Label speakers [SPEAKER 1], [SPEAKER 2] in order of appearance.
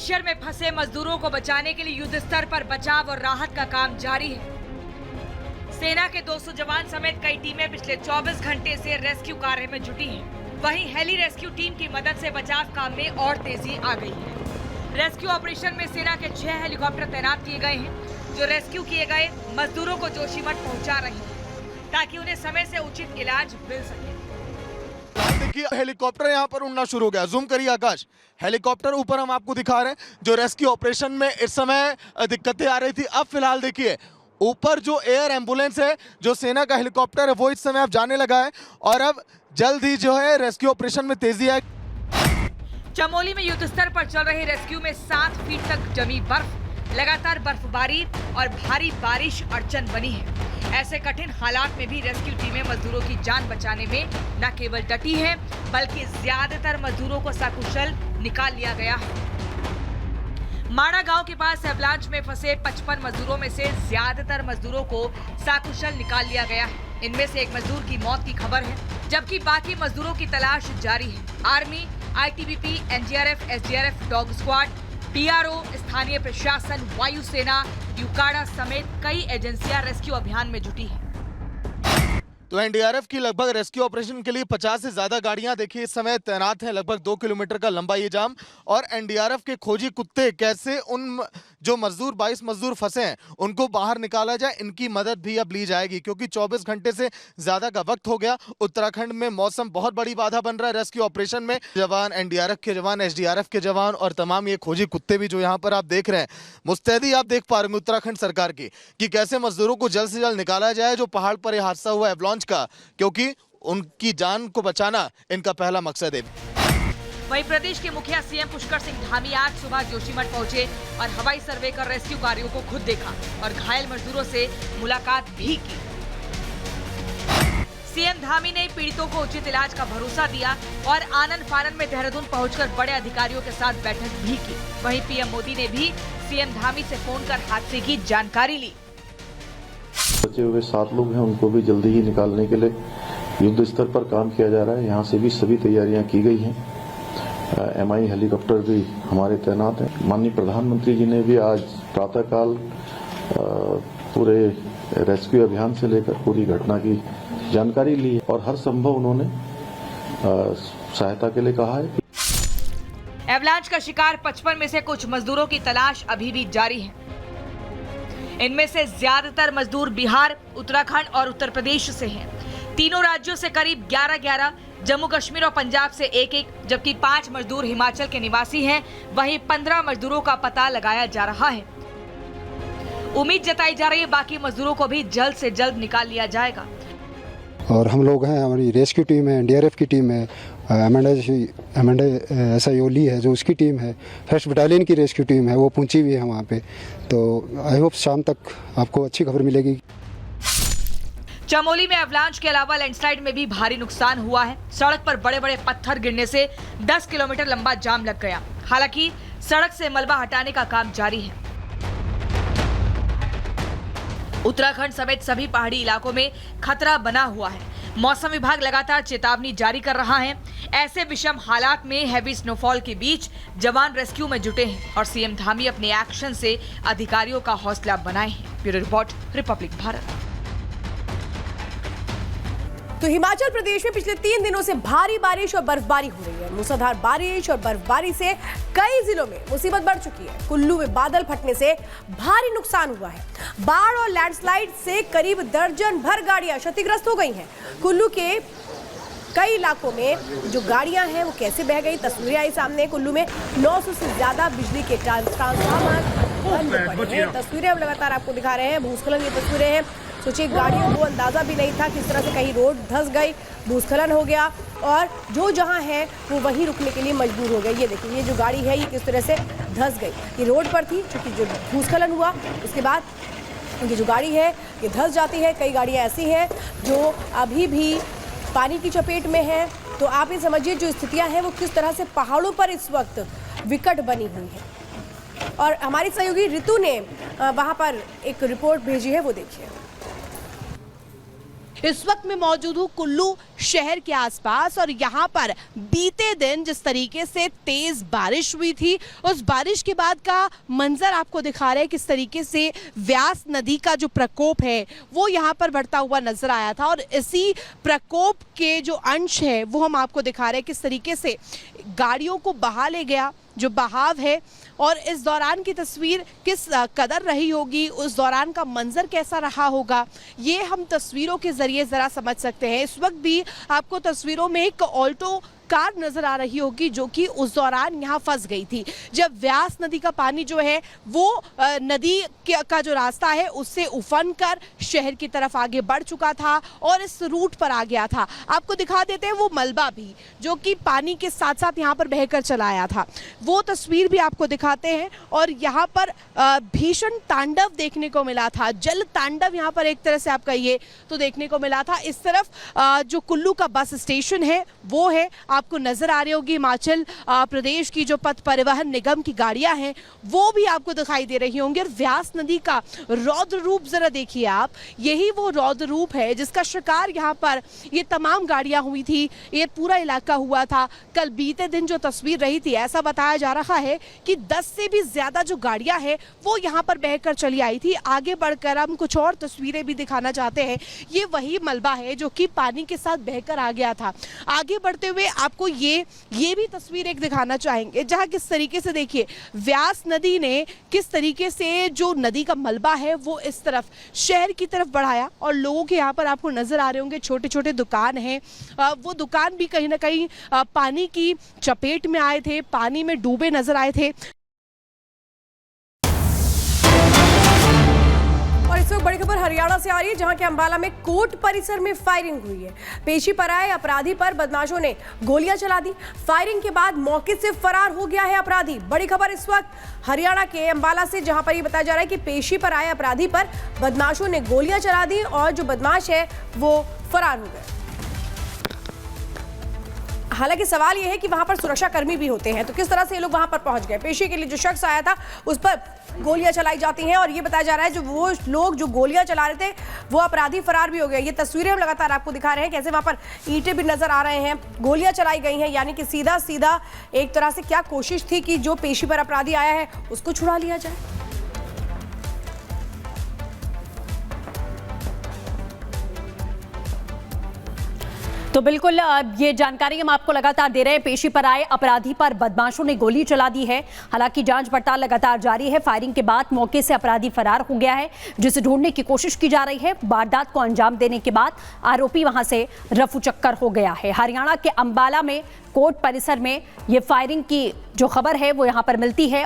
[SPEAKER 1] Glacier में फंसे मजदूरों को बचाने के लिए युद्ध स्तर पर बचाव और राहत का काम जारी है। सेना के 200 जवान समेत कई टीमें पिछले 24 घंटे से रेस्क्यू कार्य में जुटी हैं। वहीं हेली रेस्क्यू टीम की मदद से बचाव काम में और तेजी आ गई है। रेस्क्यू ऑपरेशन में सेना के 6 हेलीकॉप्टर तैनात किए गए हैं, जो रेस्क्यू किए गए मजदूरों को जोशीमठ पहुंचा रहे हैं, ताकि उन्हें समय से उचित इलाज मिल सके।
[SPEAKER 2] देखिए हेलीकॉप्टर यहाँ पर उड़ना शुरू हो गया। जूम करिए आकाश, हेलीकॉप्टर ऊपर हम आपको दिखा रहे हैं। जो रेस्क्यू ऑपरेशन में इस समय दिक्कतें आ रही थी, अब फिलहाल देखिए ऊपर जो एयर एम्बुलेंस है, जो सेना का हेलीकॉप्टर है, वो इस समय अब जाने लगा है और अब जल्द ही जो है रेस्क्यू ऑपरेशन में तेजी है।
[SPEAKER 1] चमोली में युद्ध स्तर पर चल रहे रेस्क्यू में 7 फीट तक जमी बर्फ, लगातार बर्फबारी और भारी बारिश अड़चन बनी है। ऐसे कठिन हालात में भी रेस्क्यू टीमें मजदूरों की जान बचाने में न केवल डटी हैं, बल्कि ज्यादातर मजदूरों को सकुशल निकाल लिया गया है। माड़ा गांव के पास एवलांच में फंसे 55 मजदूरों में से ज्यादातर मजदूरों को सकुशल निकाल लिया गया है। इनमें से एक मजदूर की मौत की खबर है, जबकि बाकी मजदूरों की तलाश जारी है। Army, ITBP, NDRF, SDRF, dog squad, PRO, स्थानीय प्रशासन, वायुसेना, यूकाड़ा समेत कई एजेंसियां रेस्क्यू अभियान में जुटी हैं।
[SPEAKER 2] तो एनडीआरएफ की लगभग रेस्क्यू ऑपरेशन के लिए 50 से ज्यादा गाड़ियां देखिए इस समय तैनात हैं। लगभग 2 किलोमीटर का लंबा ये जाम, और एनडीआरएफ के खोजी कुत्ते कैसे उन जो मजदूर 22 मजदूर फंसे हैं उनको बाहर निकाला जाए, इनकी मदद भी अब ली जाएगी, क्योंकि 24 घंटे से ज्यादा का वक्त हो गया। उत्तराखंड में मौसम बहुत बड़ी बाधा बन रहा है रेस्क्यू ऑपरेशन में। जवान, एनडीआरएफ के जवान, एसडीआरएफ के जवान और तमाम ये खोजी कुत्ते भी जो यहाँ पर आप देख रहे हैं, मुस्तैदी आप देख पा रहे हैं उत्तराखंड सरकार की कि कैसे मजदूरों को जल्द से जल्द निकाला जाए जो पहाड़ पर यह हादसा हुआ एवलांच का, क्योंकि उनकी जान को बचाना इनका पहला मकसद है।
[SPEAKER 1] वहीं प्रदेश के मुखिया सीएम पुष्कर सिंह धामी आज सुबह जोशीमठ पहुंचे और हवाई सर्वे कर रेस्क्यू कार्यों को खुद देखा और घायल मजदूरों से मुलाकात भी की। सीएम धामी ने पीड़ितों को उचित इलाज का भरोसा दिया और आनन फानन में देहरादून पहुंचकर बड़े अधिकारियों के साथ बैठक भी की। वहीं पीएम मोदी ने भी सीएम धामी से फोन कर हादसे की जानकारी ली।
[SPEAKER 3] बचे हुए 7 लोग हैं, उनको भी जल्दी ही निकालने के लिए युद्ध स्तर पर काम किया जा रहा है। यहाँ से भी सभी तैयारियां की गई हैं। MI हेलीकॉप्टर भी हमारे तैनात हैं। माननीय प्रधानमंत्री जी ने भी आज प्रातःकाल पूरे रेस्क्यू अभियान से लेकर पूरी घटना की जानकारी ली है और हर संभव उन्होंने सहायता के लिए कहा है।
[SPEAKER 1] एवलांच का शिकार 55 में से कुछ मजदूरों की तलाश अभी भी जारी है। इनमें से ज्यादातर मजदूर बिहार, उत्तराखंड और उत्तर प्रदेश से हैं। तीनों राज्यों से करीब 11-11, जम्मू कश्मीर और पंजाब से 1-1, जबकि 5 मजदूर हिमाचल के निवासी हैं। वहीं 15 मजदूरों का पता लगाया जा रहा है। उम्मीद जताई जा रही है बाकी मजदूरों को भी जल्द से जल्द निकाल लिया जाएगा।
[SPEAKER 4] और हम लोग हैं, हमारी रेस्क्यू टीम है, एनडीआरएफ की टीम है, SIOLI है जो उसकी टीम है, 1st बटालियन की रेस्क्यू टीम है, वो पहुंची हुई है वहाँ पे। तो आई होप शाम तक आपको अच्छी खबर मिलेगी।
[SPEAKER 1] चमोली में एवलांच के अलावा लैंडस्लाइड में भी भारी नुकसान हुआ है। सड़क पर बड़े बड़े पत्थर गिरने से 10 किलोमीटर लंबा जाम लग गया। हालांकि सड़क से मलबा हटाने का काम जारी है। उत्तराखंड समेत सभी पहाड़ी इलाकों में खतरा बना हुआ है। मौसम विभाग लगातार चेतावनी जारी कर रहा है। ऐसे विषम हालात में हैवी स्नोफॉल के बीच जवान रेस्क्यू में जुटे हैं और सीएम धामी अपने एक्शन से अधिकारियों का हौसला बनाए हैं। Bureau report, Republic Bharat.
[SPEAKER 5] तो हिमाचल प्रदेश में पिछले 3 दिनों से भारी बारिश और बर्फबारी हो रही है। मूसलाधार बारिश और बर्फबारी से कई जिलों में मुसीबत बढ़ चुकी है। कुल्लू में बादल फटने से भारी नुकसान हुआ है। बाढ़ और लैंडस्लाइड से करीब दर्जन भर गाड़ियां क्षतिग्रस्त हो गई हैं। कुल्लू के कई इलाकों में जो गाड़ियां हैं वो कैसे बह गई, तस्वीरें आई सामने। कुल्लू में 900 से ज्यादा बिजली के ट्रांसफार्मर बंद पड़े हैं। तस्वीरें हम लगातार आपको दिखा रहे हैं। भूस्खलन की तस्वीरें हैं। सोचिए, गाड़ियों को अंदाजा भी नहीं था किस तरह से कहीं रोड धंस गई, भूस्खलन हो गया और जो जहां है वो वहीं रुकने के लिए मजबूर हो गए। ये देखिए, ये जो गाड़ी है ये किस तरह से धंस गई। ये रोड पर थी, चूंकि जो भूस्खलन हुआ उसके बाद ये जो गाड़ी है ये धंस जाती है। कई गाड़ियां ऐसी हैं जो अभी भी पानी की चपेट में है। तो आप ये समझिए जो स्थितियां हैं वो किस तरह से पहाड़ों पर इस वक्त विकट बनी हुई है। और हमारी सहयोगी ऋतु ने वहां पर एक रिपोर्ट भेजी है, वो देखिए। इस वक्त मैं मौजूद हूँ कुल्लू शहर के आसपास और यहाँ पर बीते दिन जिस तरीके से तेज बारिश हुई थी, उस बारिश के बाद का मंजर आपको दिखा रहे हैं किस तरीके से व्यास नदी का जो प्रकोप है वो यहाँ पर बढ़ता हुआ नजर आया था। और इसी प्रकोप के जो अंश है वो हम आपको दिखा रहे हैं किस तरीके से गाड़ियों को बहा ले गया, जो बहाव है। और इस दौरान की तस्वीर किस कदर रही होगी, उस दौरान का मंजर कैसा रहा होगा, ये हम तस्वीरों के जरिए जरा समझ सकते हैं। इस वक्त भी आपको तस्वीरों में एक ऑल्टो कार नजर आ रही होगी जो कि उस दौरान यहाँ फंस गई थी जब व्यास नदी का पानी जो है वो नदी का जो रास्ता है उससे उफन कर शहर की तरफ आगे बढ़ चुका था और इस रूट पर आ गया था। आपको दिखा देते हैं वो मलबा भी जो कि पानी के साथ साथ यहाँ पर बहकर चला आया था, वो तस्वीर भी आपको दिखाते हैं। और यहाँ पर भीषण तांडव देखने को मिला था, जल तांडव यहाँ पर एक तरह से आप कहिए तो देखने को मिला था। इस तरफ जो कुल्लू का बस स्टेशन है वो है, आपको नजर आ रही होगी हिमाचल प्रदेश की जो पथ परिवहन निगम की गाड़ियां हैं वो भी आपको दिखाई दे रही होंगी। और व्यास नदी का रौद्र रूप जरा देखिए आप, यही वो रौद्र रूप है जिसका शिकार यहाँ पर ये तमाम गाड़ियां हुई थी, ये पूरा इलाका हुआ था। कल बीते दिन जो तस्वीर रही थी ऐसा बताया जा रहा है कि 10 से भी ज्यादा जो गाड़ियां हैं वो यहाँ पर बहकर चली आई थी। आगे बढ़कर हम कुछ और तस्वीरें भी दिखाना चाहते हैं। ये वही मलबा है जो कि पानी के साथ बहकर आ गया था। आगे बढ़ते हुए आपको ये भी तस्वीर एक दिखाना चाहेंगे जहां किस तरीके से देखिए व्यास नदी ने किस तरीके से जो नदी का मलबा है वो इस तरफ शहर की तरफ बढ़ाया। और लोगों के यहाँ पर आपको नजर आ रहे होंगे छोटे छोटे दुकान हैं, वो दुकान भी कहीं ना कहीं पानी की चपेट में आए थे, पानी में डूबे नजर आए थे। और इस वक्त बड़ी खबर हरियाणा से आ रही है जहां के अंबाला में कोर्ट परिसर में फायरिंग हुई है। पेशी पर आए अपराधी पर बदमाशों ने गोलियां चला दी। फायरिंग के बाद मौके से फरार हो गया है अपराधी। बड़ी खबर इस वक्त हरियाणा के अंबाला से जहां पर यह बताया जा रहा है कि पेशी पर आए अपराधी पर बदमाशों ने गोलियां चला दी और जो बदमाश है वो फरार हो गए। हालांकि सवाल यह है कि वहां पर सुरक्षा कर्मी भी होते हैं, तो किस तरह से ये लोग वहां पर पहुंच गए। पेशी के लिए जो शख्स आया था उस पर गोलियां चलाई जाती हैं और ये बताया जा रहा है जो वो लोग जो गोलियां चला रहे थे वो अपराधी फरार भी हो गए। ये तस्वीरें हम लगातार आपको दिखा रहे हैं कैसे वहां पर ईंटें भी नजर आ रहे हैं, गोलियां चलाई गई हैं। यानी कि सीधा सीधा एक तरह से क्या कोशिश थी कि जो पेशी पर अपराधी आया है उसको छुड़ा लिया जाए।
[SPEAKER 6] तो बिल्कुल ये जानकारी हम आपको लगातार दे रहे हैं। पेशी पर आए अपराधी पर बदमाशों ने गोली चला दी है। हालांकि जांच पड़ताल लगातार जारी है। फायरिंग के बाद मौके से अपराधी फरार हो गया है जिसे ढूंढने की कोशिश की जा रही है। वारदात को अंजाम देने के बाद आरोपी वहां से रफूचक्कर हो गया है। हरियाणा के अंबाला में कोर्ट परिसर में ये फायरिंग की जो खबर है वो यहां पर मिलती है और